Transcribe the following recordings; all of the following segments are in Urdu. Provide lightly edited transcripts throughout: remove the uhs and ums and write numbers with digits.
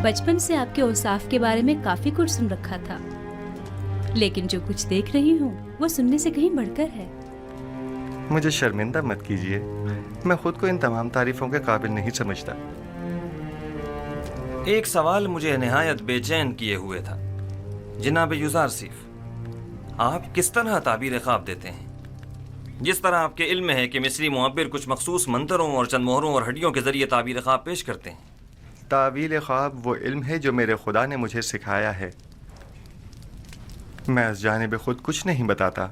بچپن سے آپ کے اوصاف کے بارے میں کافی کچھ سن رکھا تھا، لیکن جو کچھ دیکھ رہی ہوں وہ سننے سے کہیں بڑھ کر ہے۔ مجھے شرمندہ مت کیجیے، میں خود کو ان تمام تعریفوں کے قابل نہیں سمجھتا۔ ایک سوال مجھے نہایت بے چین کیے ہوئے تھا جناب یوزارسیف، آپ کس طرح تعبیر خواب دیتے ہیں؟ جس طرح آپ کے علم میں ہے کہ مصری معبر کچھ مخصوص منتروں اور چند مہروں اور ہڈیوں کے ذریعے تعبیر خواب پیش کرتے ہیں۔ تعویل خواب وہ علم ہے جو میرے خدا نے مجھے سکھایا ہے، میں از جانب خود کچھ نہیں بتاتا۔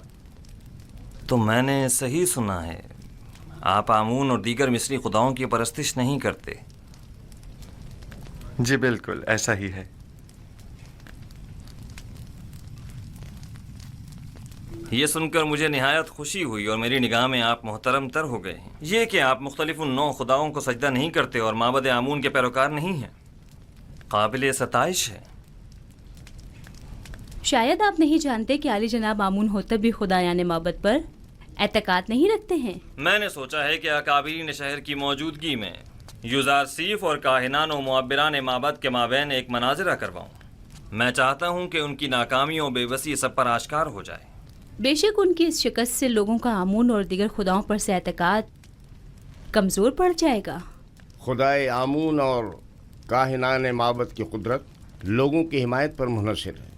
تو میں نے صحیح سنا ہے، آپ آمون اور دیگر مصری خداؤں کی پرستش نہیں کرتے؟ جی بالکل ایسا ہی ہے۔ یہ سن کر مجھے نہایت خوشی ہوئی اور میری نگاہ میں آپ محترم تر ہو گئے ہیں۔ یہ کہ آپ مختلف نوع خداؤں کو سجدہ نہیں کرتے اور معبد آمون کے پیروکار نہیں ہیں، قابل ستائش ہے۔ شاید آپ نہیں جانتے کہ عالی جناب آمون ہوتب بھی خدایان معبد پر اعتقاد نہیں رکھتے ہیں۔ میں نے سوچا ہے کہ اکابرین شہر کی موجودگی میں یوزارسیف اور کاہنان و معبران معبد کے مابین ایک مناظرہ کرواؤں۔ میں چاہتا ہوں کہ ان کی ناکامیوں بے بسی سب پر آشکار ہو جائے۔ بے شک ان کی اس شکست سے لوگوں کا آمون اور دیگر خداؤں پر سے اعتقاد کمزور پڑ جائے گا۔ خدائے آمون اور کاہنان معبد کی قدرت لوگوں کی حمایت پر منحصر ہے۔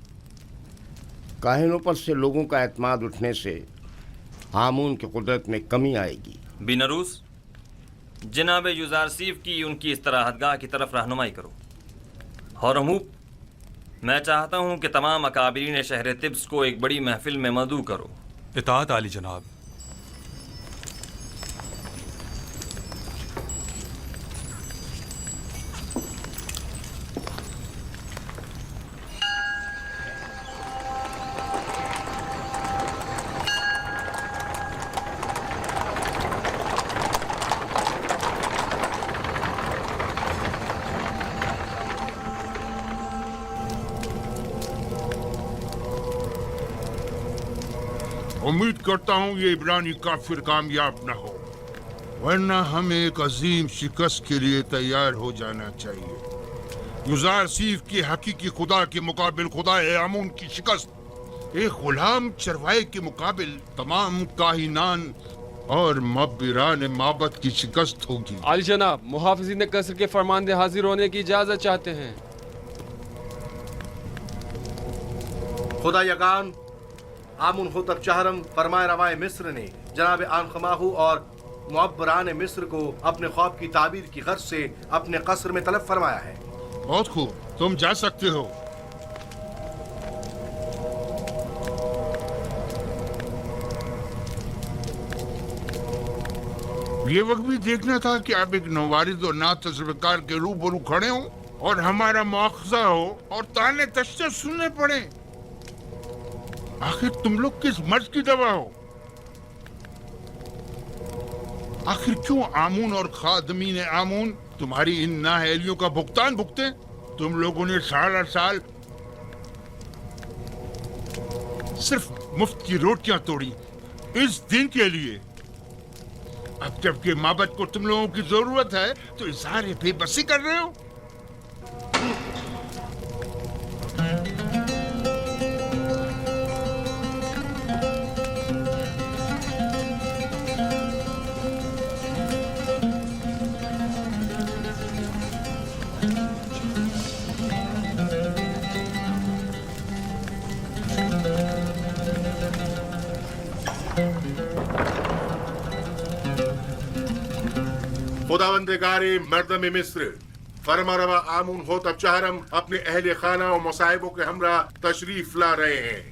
کاہنوں پر سے لوگوں کا اعتماد اٹھنے سے آمون کی قدرت میں کمی آئے گی۔ بینروس، جناب یوزارسیف کی ان کی استراحت گاہ کی طرف رہنمائی کرو۔ ہورموپ، میں چاہتا ہوں کہ تمام اکابرین شہر طبس کو ایک بڑی محفل میں مدعو کرو۔ اطاعت عالی جناب۔ امید کرتا ہوں یہ عبرانی کافر کامیاب نہ ہو، ورنہ ہمیں ایک عظیم شکست کے لیے تیار ہو جانا چاہیے۔ یوزارسیف کی حقیقی خدا کے مقابل خدا آمون کی شکست ایک غلام چروائے کے مقابل تمام کاہنان اور معبران معبد کی شکست ہوگی۔ عالی جناب، محافظین قصر کے فرماندے حاضر ہونے کی اجازت چاہتے ہیں۔ خدا یگان آمون ہوتب چہرم فرمائے روائے مصر نے جناب آنخماہو اور معبران مصر کو اپنے خواب کی تعبیر کی غرض سے اپنے قصر میں طلب فرمایا ہے۔ بہت خوب، تم جا سکتے ہو۔ یہ وقت بھی دیکھنا تھا کہ آپ ایک نوارد اور نعت تجربہ کے روبرو کھڑے ہوں اور ہمارا مواخذہ ہو اور تانے تشنے سننے پڑے۔ آخر تم لوگ کس مرض کی دوا ہو؟ آخر کیوں آمون اور خادمین آمون تمہاری ان نااہلیوں کا بھگتان بھگتے؟ تم لوگوں نے سارا سال صرف مفت کی روٹیاں توڑی اس دن کے لیے۔ اب جب کہ معبد کو تم لوگوں کی ضرورت ہے تو اظہار بے بسی کر رہے ہو۔ خداوندگار مردم مصر، فرما روا آمون ہوتب چہرم اپنے اہل خانہ و مصائبوں کے ہمراہ تشریف لا رہے ہیں۔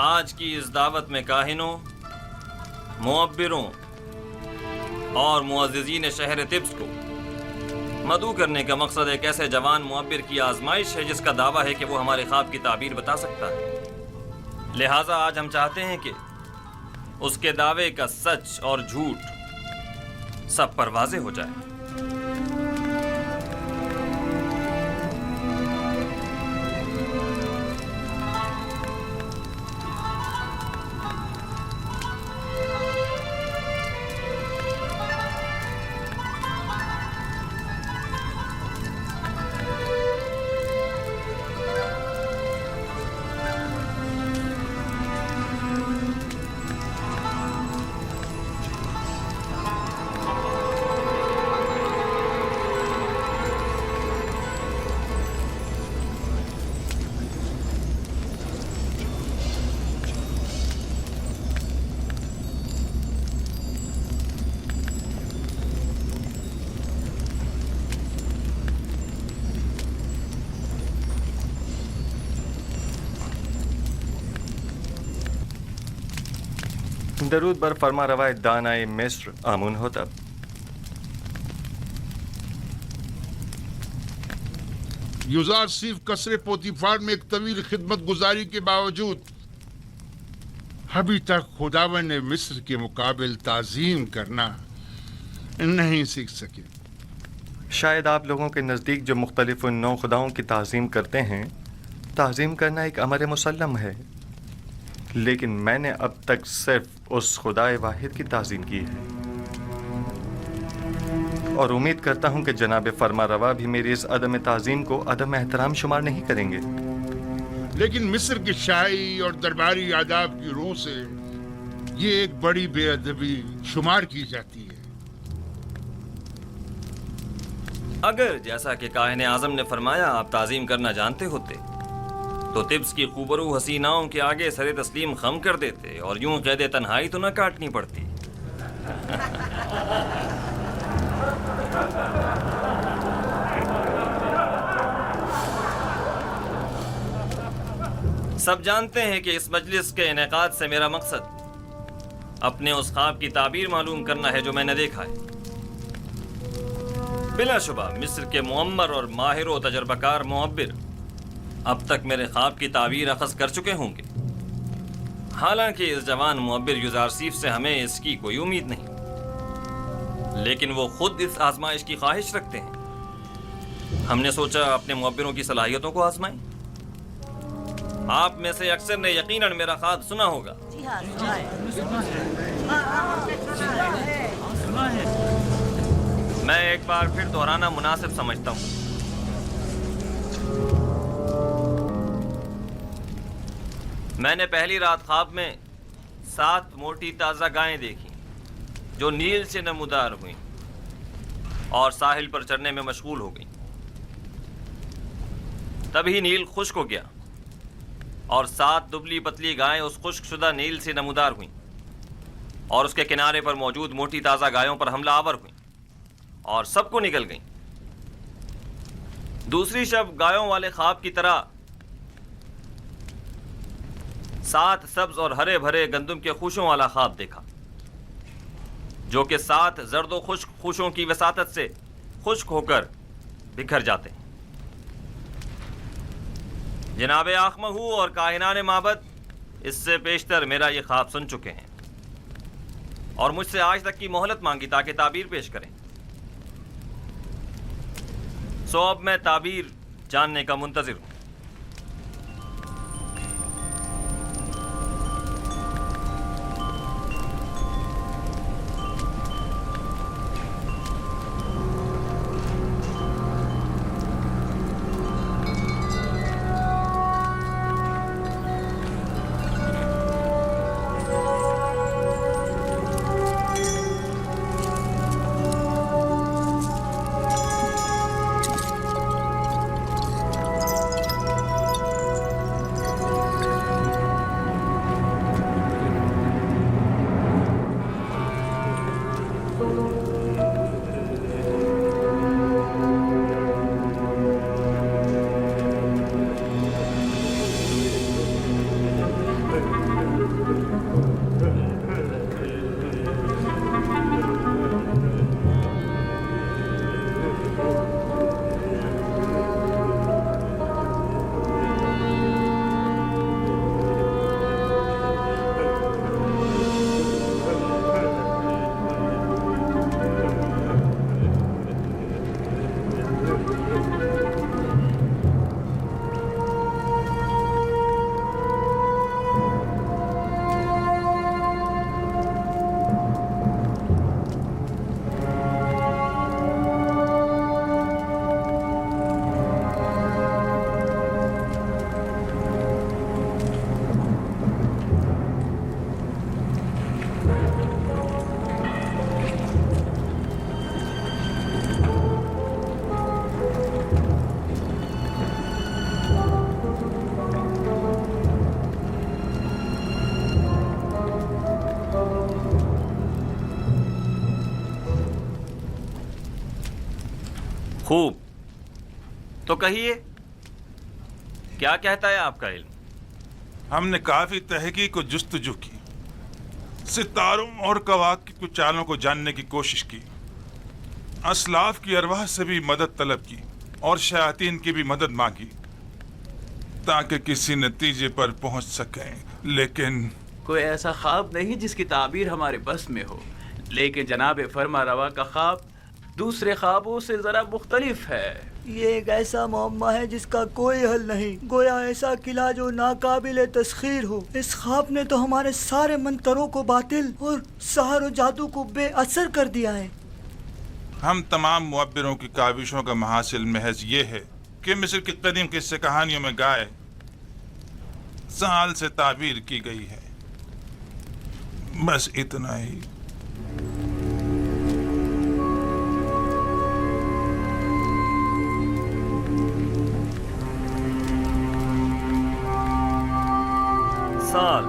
آج کی اس دعوت میں کاہنوں، معبروں اور معززین شہر طبس کو مدعو کرنے کا مقصد ایک ایسے جوان معبر کی آزمائش ہے جس کا دعویٰ ہے کہ وہ ہمارے خواب کی تعبیر بتا سکتا ہے۔ لہٰذا آج ہم چاہتے ہیں کہ اس کے دعوے کا سچ اور جھوٹ سب پر واضح ہو جائے۔ درود بر فرما روای دانائے مصر آمون ہوتب۔ یوزارسیف قصر پوتیفار میں ایک طویل خدمت گزاری کے باوجود ابھی تک خداوند مصر کے مقابل تعظیم کرنا نہیں سیکھ سکے۔ شاید آپ لوگوں کے نزدیک جو مختلف نو خداؤں کی تعظیم کرتے ہیں، تعظیم کرنا ایک امر مسلم ہے، لیکن میں نے اب تک صرف اس خدائے واحد کی تعظیم کی ہے، اور امید کرتا ہوں کہ جناب فرما روا بھی میری اس عدم تعظیم کو عدم احترام شمار نہیں کریں گے۔ لیکن مصر کی شاہی اور درباری آداب کی روح سے یہ ایک بڑی بے ادبی شمار کی جاتی ہے۔ اگر جیسا کہ کاہن اعظم نے فرمایا آپ تعظیم کرنا جانتے ہوتے تو طبس کی خوبرو حسیناؤں کے آگے سر تسلیم خم کر دیتے اور یوں قید تنہائی تو نہ کاٹنی پڑتی۔ سب جانتے ہیں کہ اس مجلس کے انعقاد سے میرا مقصد اپنے اس خواب کی تعبیر معلوم کرنا ہے جو میں نے دیکھا ہے۔ بلا شبہ مصر کے معمر اور ماہر و تجربہ کار معبر اب تک میرے خواب کی تعبیر اخذ کر چکے ہوں گے، حالانکہ اس جوان معبر یوزارسیف سے ہمیں اس کی کوئی امید نہیں، لیکن وہ خود اس آزمائش کی خواہش رکھتے ہیں۔ ہم نے سوچا اپنے معبروں کی صلاحیتوں کو آزمائیں۔ آپ میں سے اکثر نے یقیناً میرا خواب سنا ہوگا۔ میں ایک بار پھر دہرانا مناسب سمجھتا ہوں۔ میں نے پہلی رات خواب میں 7 موٹی تازہ گائیں دیکھی جو نیل سے نمودار ہوئیں اور ساحل پر چرنے میں مشغول ہو گئیں۔ تبھی نیل خشک ہو گیا اور 7 دبلی پتلی گائیں اس خشک شدہ نیل سے نمودار ہوئیں اور اس کے کنارے پر موجود موٹی تازہ گایوں پر حملہ آور ہوئیں اور سب کو نگل گئیں۔ دوسری شب گایوں والے خواب کی طرح 7 سبز اور ہرے بھرے گندم کے خوشوں والا خواب دیکھا جو کہ 7 زرد و خشک خوشوں کی وساطت سے خشک ہو کر بکھر جاتے ہیں۔ جناب آخمہو اور کاہنان معبد اس سے پیشتر میرا یہ خواب سن چکے ہیں اور مجھ سے آج تک کی مہلت مانگی تاکہ تعبیر پیش کریں۔ سو اب میں تعبیر جاننے کا منتظر ہوں۔ خوب، تو کہیے کیا کہتا ہے آپ کا علم؟ ہم نے کافی تحقیق و جستجو کی، ستاروں اور کواکب کی چالوں کو جاننے کی کوشش کی، اسلاف کی ارواح سے بھی مدد طلب کی اور شیاطین کی بھی مدد مانگی تاکہ کسی نتیجے پر پہنچ سکیں، لیکن کوئی ایسا خواب نہیں جس کی تعبیر ہمارے بس میں ہو، لیکن جناب فرما روا کا خواب دوسرے خوابوں سے ذرا مختلف ہے۔ یہ ایک ایسا معمہ ہے جس کا کوئی حل نہیں، گویا ایسا قلعہ جو ناقابل تسخیر ہو۔ اس خواب نے تو ہمارے سارے منتروں کو باطل اور سحر و جادو کو بے اثر کر دیا ہے۔ ہم تمام معبروں کی کاوشوں کا محاصل محض یہ ہے کہ مصر کی قدیم قصے کہانیوں میں گائے سال سے تعبیر کی گئی ہے، بس اتنا ہی۔ سال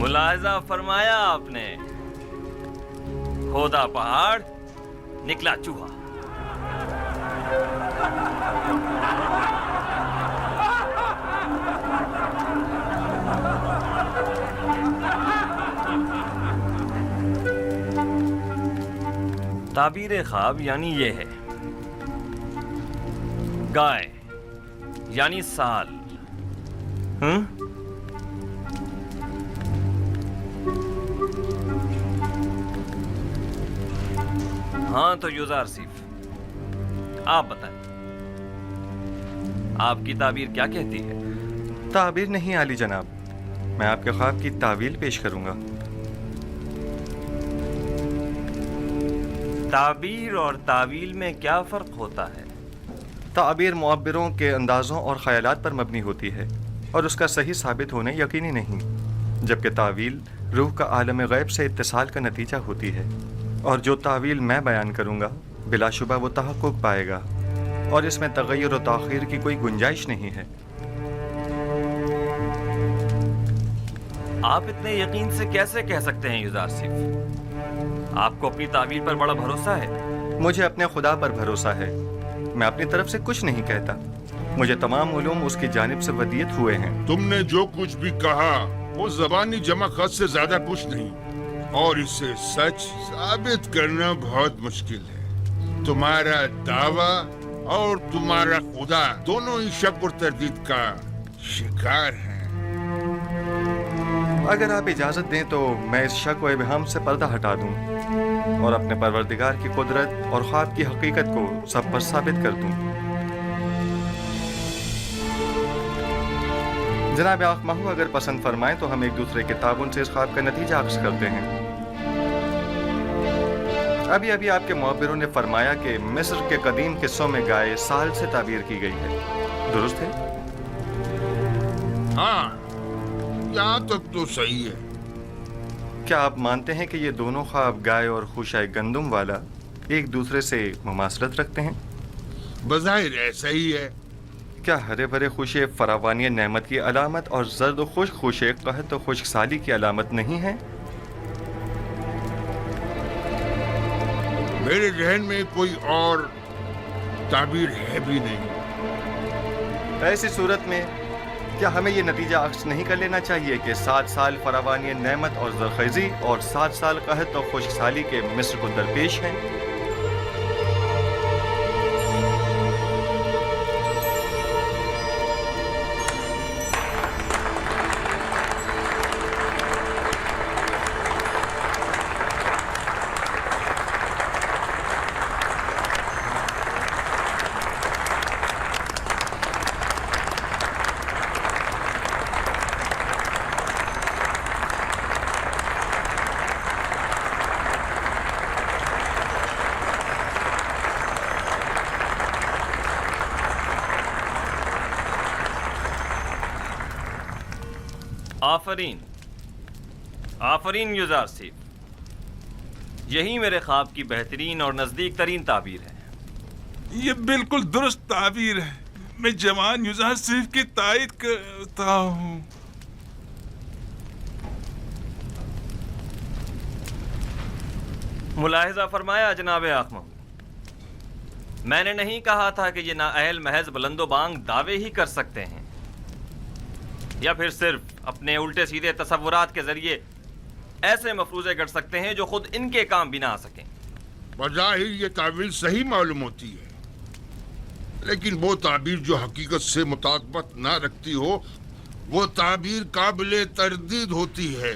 ملاحظہ فرمایا آپ نے، کھودا پہاڑ نکلا چوہا۔ تعبیر خواب یعنی یہ ہے، گائے یعنی سال۔ ہاں تو یوزار سیف، آپ بتائیں آپ کی تعبیر کیا کہتی ہے؟ تعبیر نہیں عالی جناب، میں آپ کے خواب کی تعویل پیش کروں گا۔ تعبیر اور تعویل میں کیا فرق ہوتا ہے؟ تعبیر معبروں کے اندازوں اور خیالات پر مبنی ہوتی ہے اور اس کا صحیح ثابت ہونا یقینی نہیں، جبکہ تعویل روح کا عالم غیب سے اتصال کا نتیجہ ہوتی ہے، اور جو تعویل میں بیان کروں گا بلا شبہ وہ تحقق پائے گا، اور اس میں تغیر و تاخیر کی کوئی گنجائش نہیں ہے۔ آپ اتنے یقین سے کیسے کہہ سکتے ہیں یوزار سیف؟ آپ کو اپنی تعبیر پر بڑا بھروسہ ہے؟ مجھے اپنے خدا پر بھروسہ ہے، میں اپنی طرف سے کچھ نہیں کہتا، مجھے تمام علوم اس کی جانب سے ودیت ہوئے ہیں۔ تم نے جو کچھ بھی کہا وہ زبانی جمع خط سے زیادہ کچھ نہیں، اور اسے سچ ثابت کرنا بہت مشکل ہے۔ تمہارا دعویٰ اور تمہارا خدا دونوں ہی شک اور تردید کا شکار ہیں۔ اگر آپ اجازت دیں تو میں اس شک و ابہام سے پردہ ہٹا دوں اور اپنے پروردگار کی قدرت اور خواب کی حقیقت کو سب پر ثابت کر دوں۔ جناب آنکھ ماہو اگر پسند فرمائیں تو ہم ایک دوسرے کے تعاون سے اس خواب کا نتیجہ اخذ کرتے ہیں۔ ابھی آپ کے معبروں نے فرمایا کہ مصر کے قدیم قصوں میں گائے سال سے تعبیر کی گئی ہے، درست ہے؟ ہاں، یہاں تک تو صحیح ہے۔ کیا آپ مانتے ہیں کہ یہ دونوں خواب گائے اور خوشہ گندم والا ایک دوسرے سے مماثلت رکھتے ہیں؟ بظاہر ایسا ہی ہے۔ کیا ہرے بھرے خوشے فراوانی نعمت کی علامت اور زرد و خشک خوشے قحط و خشک سالی کی علامت نہیں ہیں؟ میرے ذہن میں کوئی اور تعبیر ہے بھی نہیں۔ ایسی صورت میں کیا ہمیں یہ نتیجہ اخذ نہیں کر لینا چاہیے کہ 7 سال فراوانی نعمت اور زرخیزی اور 7 سال قحط اور خشک سالی کے مصر کو درپیش ہیں؟ آفرین آفرین یوزار سیف، یہی میرے خواب کی بہترین اور نزدیک ترین تعبیر ہے۔ یہ بالکل درست تعبیر ہے، میں جوان یوزار سیف کی تائید کرتا ہوں۔ ملاحظہ فرمایا جناب آخمہ، میں نے نہیں کہا تھا کہ یہ نااہل محض بلند و بانگ دعوے ہی کر سکتے ہیں یا پھر صرف اپنے الٹے سیدھے تصورات کے ذریعے ایسے مفروضے کر سکتے ہیں جو خود ان کے کام بھی نہ آ سکیں۔ بظاہر یہ تعبیر صحیح معلوم ہوتی ہے، لیکن وہ تعبیر جو حقیقت سے مطابقت نہ رکھتی ہو وہ تعبیر قابل تردید ہوتی ہے۔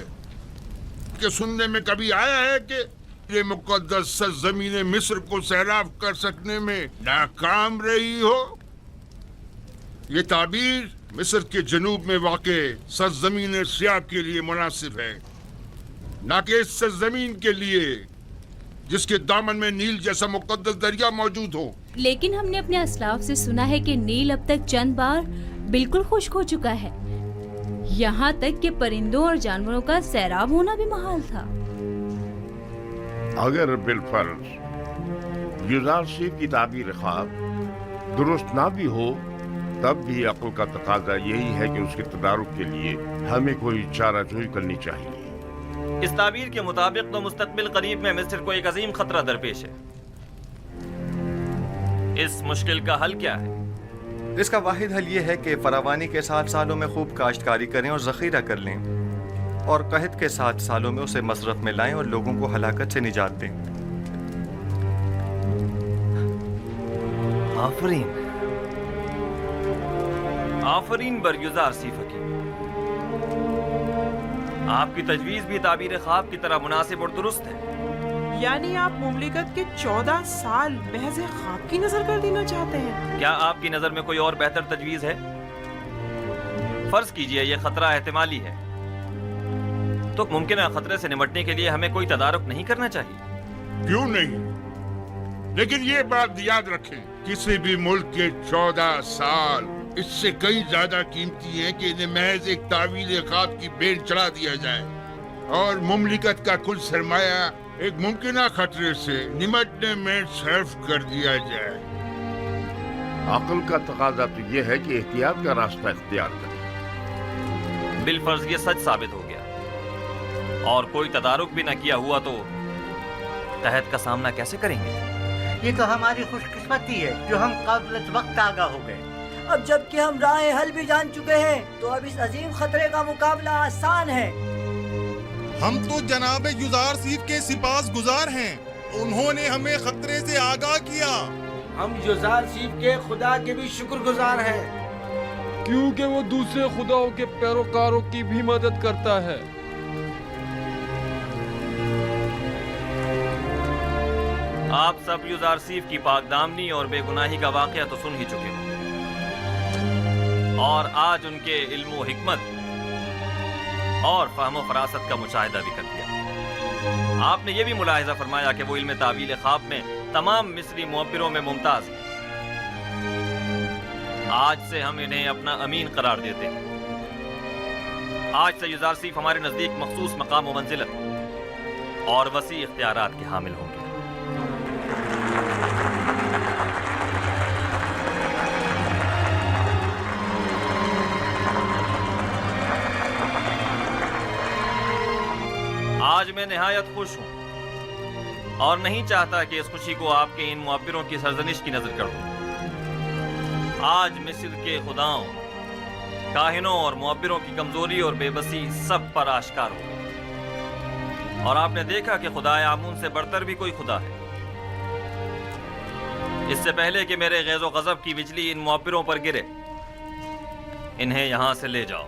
کہ سننے میں کبھی آیا ہے کہ یہ مقدس سرزمین مصر کو سیراب کر سکنے میں ناکام رہی ہو؟ یہ تعبیر مصر کے جنوب میں واقع سرزمین سیاب کے لیے مناسب ہے، نہ کہ اس سرزمین کے لیے جس کے دامن میں نیل جیسا مقدس دریا موجود ہو۔ لیکن ہم نے اپنے اسلاف سے سنا ہے کہ نیل اب تک چند بار بالکل خشک ہو چکا ہے، یہاں تک کہ پرندوں اور جانوروں کا سیراب ہونا بھی محال تھا۔ اگر بالفرض یوزار سیف کی تعبیر خواب درست نہ بھی ہو، تب بھی عقل کا تقاضا یہی ہے کہ اس کے تدارک کے لیے ہمیں کوئی چارہ جوئی کرنی چاہیے۔ اس تعبیر کے مطابق تو مستقبل قریب میں مصر کو ایک عظیم خطرہ درپیش ہے۔ اس مشکل کا حل کیا ہے؟ اس کا واحد حل یہ ہے کہ فراوانی کے 7 سالوں میں خوب کاشتکاری کریں اور ذخیرہ کر لیں، اور قحط کے 7 سالوں میں اسے مصرف میں لائیں اور لوگوں کو ہلاکت سے نجات دیں۔ آفرین آفرین بر یوزار سیف حکیم، آپ کی تجویز بھی تعبیر خواب کی طرح مناسب اور درست ہے۔ یعنی آپ مملکت کے 14 سال محض خواب کی نظر کر دینا چاہتے ہیں؟ کیا آپ کی نظر میں کوئی اور بہتر تجویز ہے؟ فرض کیجئے یہ خطرہ احتمالی ہے، تو ممکنہ خطرے سے نمٹنے کے لیے ہمیں کوئی تدارک نہیں کرنا چاہیے؟ کیوں نہیں؟ لیکن یہ بات یاد رکھیں، کسی بھی ملک کے 14 سال اس سے کئی زیادہ قیمتی ہیں کہ انہیں محض ایک تعویل خواب کی بین چڑھا دیا جائے اور مملکت کا کل سرمایہ ایک ممکنہ خطرے سے نمٹنے میں صرف کر دیا جائے۔ عقل کا تقاضا تو یہ ہے کہ احتیاط کا راستہ اختیار کریں۔ بالفرض یہ سچ ثابت ہو گیا اور کوئی تدارک بھی نہ کیا ہوا تو قحط کا سامنا کیسے کریں گے؟ یہ تو ہماری خوش قسمتی ہے جو ہم قبل وقت آگاہ ہو گئے۔ اب جب کہ ہم راہ حل بھی جان چکے ہیں تو اب اس عظیم خطرے کا مقابلہ آسان ہے۔ ہم تو جناب یوزار سیف کے سپاس گزار ہیں، انہوں نے ہمیں خطرے سے آگاہ کیا۔ ہم یوزار سیف کے خدا کے بھی شکر گزار ہیں، کیونکہ وہ دوسرے خداؤں کے پیروکاروں کی بھی مدد کرتا ہے۔ آپ سب یوزار سیف کی پاک دامنی اور بے گناہی کا واقعہ تو سن ہی چکے ہو، اور آج ان کے علم و حکمت اور فہم و فراست کا مشاہدہ بھی کر دیا۔ آپ نے یہ بھی ملاحظہ فرمایا کہ وہ علم تعبیل خواب میں تمام مصری معبروں میں ممتاز ہیں۔ آج سے ہم انہیں اپنا امین قرار دیتے ہیں۔ آج سے یوزار سیف ہمارے نزدیک مخصوص مقام و منزلت اور وسیع اختیارات کے حامل ہوں گے۔ آج میں نہایت خوش ہوں اور نہیں چاہتا کہ اس خوشی کو آپ کے ان معبروں کی سرزنش کی نظر کر دوں۔ آج مصر کے خداؤں، کاہنوں اور معبروں کی کمزوری اور بے بسی سب پر آشکار ہو گئی، اور آپ نے دیکھا کہ خدا آمون سے بڑھتر بھی کوئی خدا ہے۔ اس سے پہلے کہ میرے غیظ و غضب کی بجلی ان معبروں پر گرے، انہیں یہاں سے لے جاؤ۔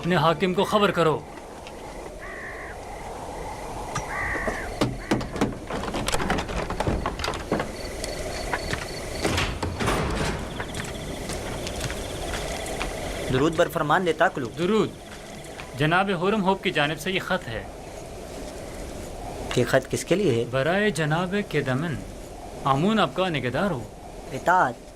اپنے حاکم کو خبر کرو۔ درود بر فرمان لیتا کلو۔ درود۔ جناب ہورم ہوپ کی جانب سے یہ خط ہے۔ یہ خط کس کے لیے ہے؟ برائے جناب کے دمن آمون آپ کا نگہدار ہو۔ اطاعت